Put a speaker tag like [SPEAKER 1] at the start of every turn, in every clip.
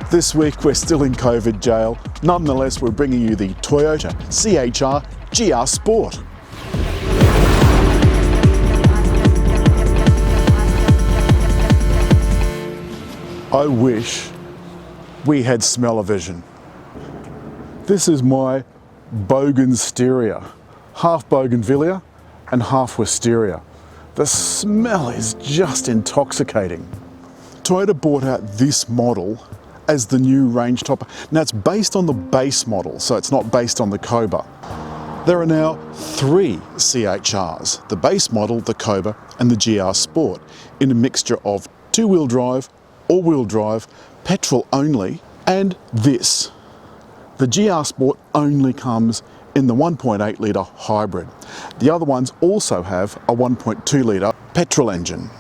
[SPEAKER 1] This week we're still in COVID jail. Nonetheless, we're bringing you the Toyota CHR GR Sport. I wish we had smell-o-vision. This is my Bougainsteria, half Bougainvillea and half Wisteria. The smell is just intoxicating. Toyota brought out this model as the new range topper. Now it's based on the base model, so it's not based on the Cobra. There are now 3 CHRs, the base model, the Cobra and the GR Sport, in a mixture of 2-wheel drive, all-wheel drive, petrol only, and this. The GR Sport only comes in the 1.8 litre hybrid. The other ones also have a 1.2 litre petrol engine.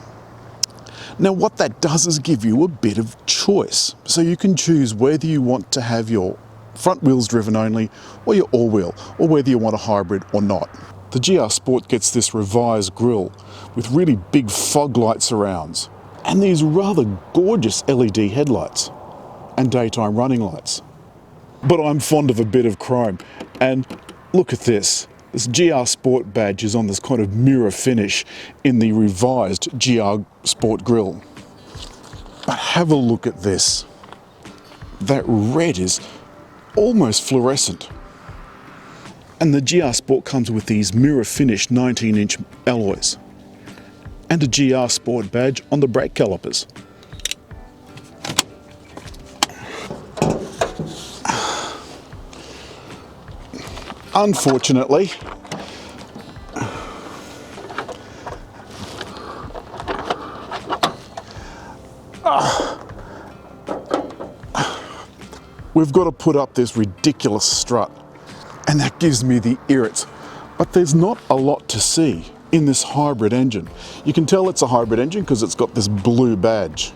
[SPEAKER 1] Now what that does is give you a bit of choice. So you can choose whether you want to have your front wheels driven only or your all-wheel, or whether you want a hybrid or not. The GR Sport gets this revised grille with really big fog light surrounds and these rather gorgeous LED headlights and daytime running lights. But I'm fond of a bit of chrome, and look at this. This GR Sport badge is on this kind of mirror finish in the revised GR Sport grille. But have a look at this. That red is almost fluorescent. And the GR Sport comes with these mirror finish 19-inch alloys and a GR Sport badge on the brake calipers. Unfortunately, we've got to put up this ridiculous strut, and that gives me the irrits. But there's not a lot to see in this hybrid engine. You can tell it's a hybrid engine because it's got this blue badge.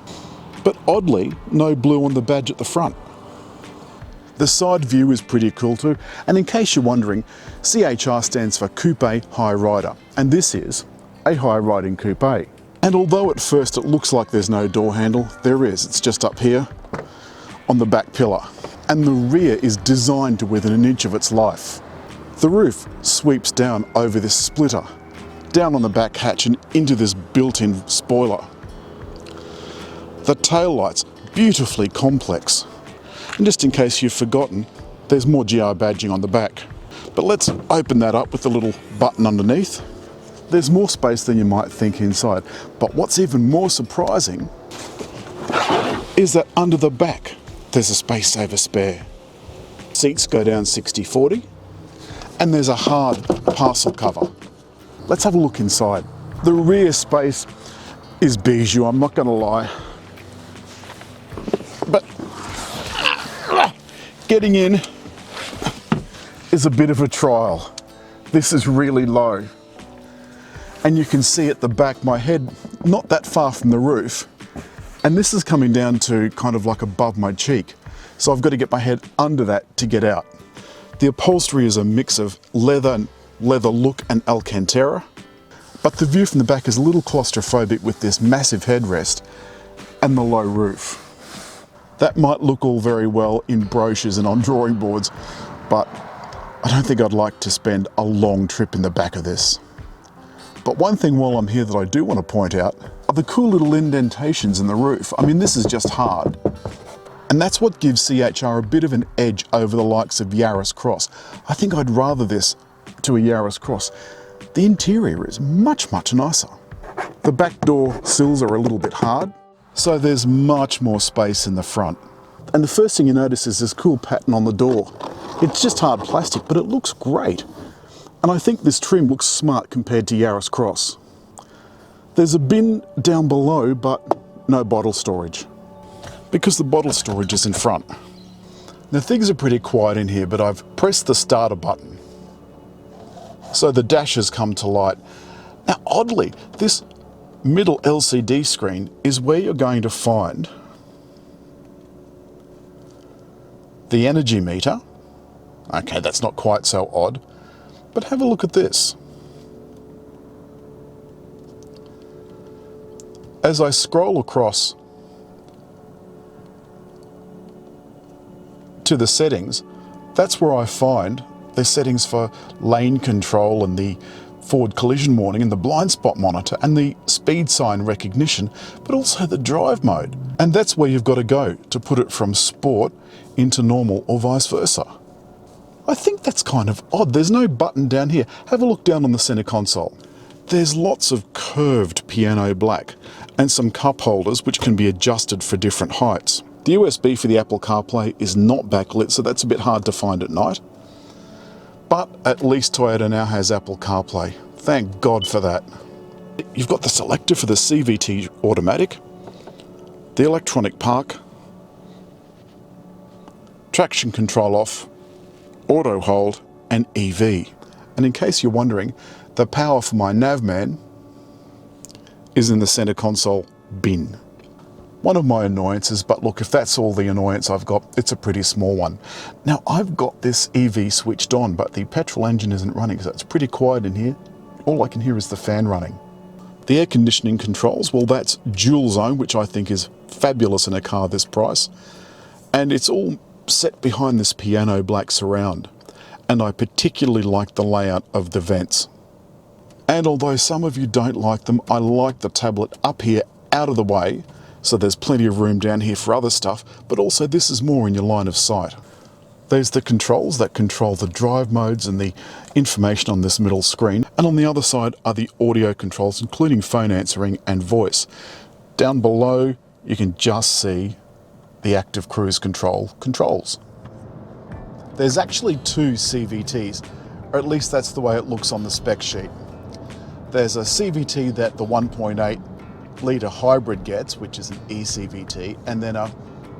[SPEAKER 1] But oddly, no blue on the badge at the front. The side view is pretty cool too, and in case you're wondering, CHR stands for Coupe High Rider, and this is a high riding coupe. And although at first it looks like there's no door handle, there is. It's just up here on the back pillar. And the rear is designed to within an inch of its life. The roof sweeps down over this splitter, down on the back hatch and into this built-in spoiler. The taillights, beautifully complex. And just in case you've forgotten, there's more GR badging on the back. But let's open that up with the little button underneath. There's more space than you might think inside. But what's even more surprising is that under the back, there's a space saver spare. Seats go down 60-40, and there's a hard parcel cover. Let's have a look inside. The rear space is bijou, I'm not gonna lie. But getting in is a bit of a trial. This is really low. And you can see at the back, my head not that far from the roof. And this is coming down to kind of like above my cheek. So I've got to get my head under that to get out. The upholstery is a mix of leather look and Alcantara. But the view from the back is a little claustrophobic with this massive headrest and the low roof. That might look all very well in brochures and on drawing boards, but I don't think I'd like to spend a long trip in the back of this. But one thing while I'm here that I do want to point out are the cool little indentations in the roof. I mean, this is just hard. And that's what gives CHR a bit of an edge over the likes of Yaris Cross. I think I'd rather this to a Yaris Cross. The interior is much, much nicer. The back door sills are a little bit hard, so there's much more space in the front. And the first thing you notice is this cool pattern on the door. It's just hard plastic, but it looks great. And I think this trim looks smart compared to Yaris Cross. There's a bin down below, but no bottle storage, because the bottle storage is in front. Now things are pretty quiet in here, but I've pressed the starter button, so the dash has come to light. Now oddly, this middle LCD screen is where you're going to find the energy meter. Okay, that's not quite so odd, but have a look at this. As I scroll across to the settings, that's where I find the settings for lane control and the forward collision warning and the blind spot monitor and the speed sign recognition, but also the drive mode. And that's where you've got to go to put it from sport into normal or vice versa. I think that's kind of odd. There's no button down here. Have a look down on the center console. There's lots of curved piano black and some cup holders which can be adjusted for different heights. The USB for the Apple CarPlay is not backlit, so that's a bit hard to find at night. But at least Toyota now has Apple CarPlay. Thank God for that. You've got the selector for the CVT automatic, the electronic park, traction control off, auto hold, and EV. And in case you're wondering, the power for my Navman is in the center console bin. One of my annoyances, but look, if that's all the annoyance I've got, it's a pretty small one. Now, I've got this EV switched on, but the petrol engine isn't running, so it's pretty quiet in here. All I can hear is the fan running. The air conditioning controls, well, that's dual zone, which I think is fabulous in a car this price. And it's all set behind this piano black surround. And I particularly like the layout of the vents. And although some of you don't like them, I like the tablet up here out of the way, so there's plenty of room down here for other stuff, but also this is more in your line of sight. There's the controls that control the drive modes and the information on this middle screen, and on the other side are the audio controls, including phone answering and voice. Down below, you can just see the active cruise control controls. There's actually two CVTs, or at least that's the way it looks on the spec sheet. There's a CVT that the 1.8 litre hybrid gets, which is an eCVT, and then a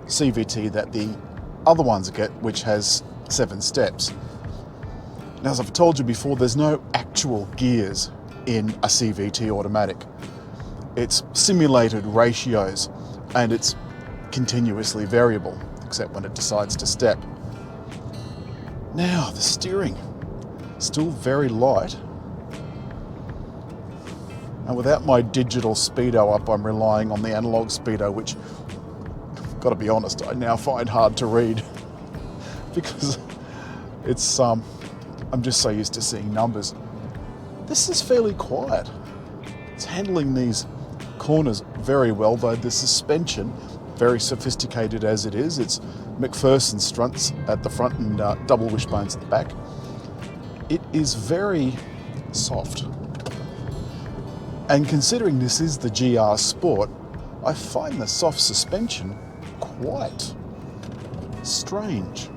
[SPEAKER 1] CVT that the other ones get, which has 7 steps. Now, as I've told you before, there's no actual gears in a CVT automatic. It's simulated ratios, and it's continuously variable, except when it decides to step. Now, the steering, still very light. And without my digital speedo up, I'm relying on the analog speedo, which, gotta be honest, I now find hard to read because it's, I'm just so used to seeing numbers. This is fairly quiet. It's handling these corners very well, though the suspension, very sophisticated as it is, it's McPherson struts at the front and double wishbones at the back. It is very soft. And considering this is the GR Sport, I find the soft suspension quite strange.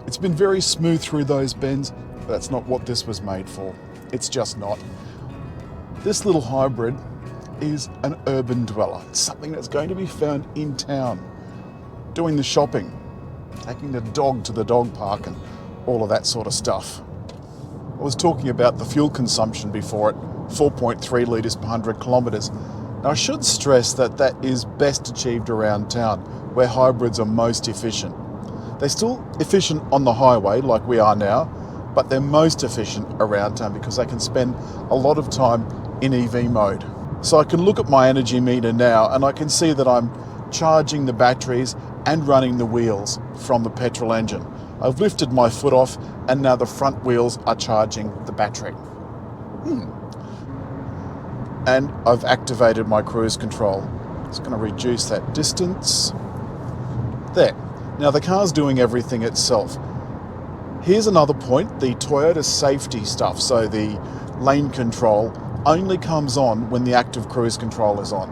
[SPEAKER 1] It's been very smooth through those bends, but that's not what this was made for. It's just not. This little hybrid is an urban dweller. It's something that's going to be found in town, doing the shopping, taking the dog to the dog park and all of that sort of stuff. I was talking about the fuel consumption before it, 4.3 litres per 100 kilometres. Now I should stress that that is best achieved around town, where hybrids are most efficient. They're still efficient on the highway like we are now, but they're most efficient around town because they can spend a lot of time in EV mode. So I can look at my energy meter now and I can see that I'm charging the batteries and running the wheels from the petrol engine. I've lifted my foot off and now the front wheels are charging the battery. And I've activated my cruise control. It's going to reduce that distance. There. Now the car's doing everything itself. Here's another point, the Toyota safety stuff, so the lane control only comes on when the active cruise control is on.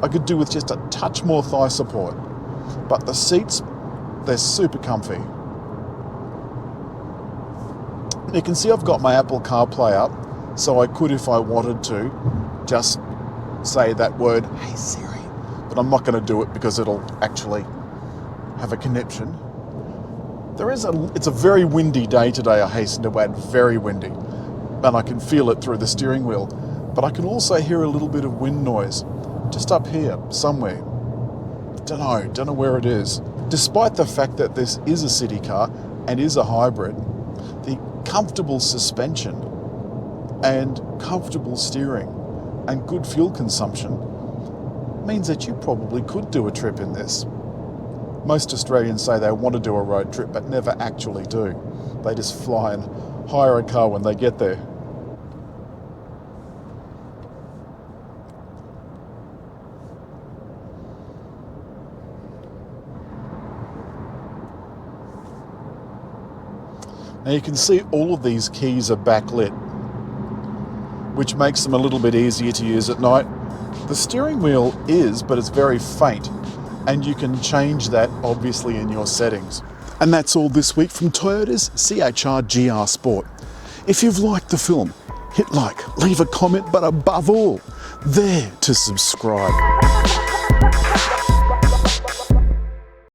[SPEAKER 1] I could do with just a touch more thigh support, but the seats, they're super comfy. You can see I've got my Apple CarPlay up, so I could, if I wanted to, just say that word, "Hey Siri," but I'm not going to do it because it'll actually have a conniption. It's a very windy day today, I hasten to add, very windy, and I can feel it through the steering wheel, but I can also hear a little bit of wind noise, just up here, somewhere. Don't know where it is. Despite the fact that this is a city car and is a hybrid, the comfortable suspension and comfortable steering and good fuel consumption means that you probably could do a trip in this. Most Australians say they want to do a road trip but never actually do. They just fly and hire a car when they get there. Now you can see all of these keys are backlit, which makes them a little bit easier to use at night. The steering wheel is, but it's very faint, and you can change that obviously in your settings. And that's all this week from Toyota's CHR GR Sport. If you've liked the film, hit like, leave a comment, but above all, there to subscribe.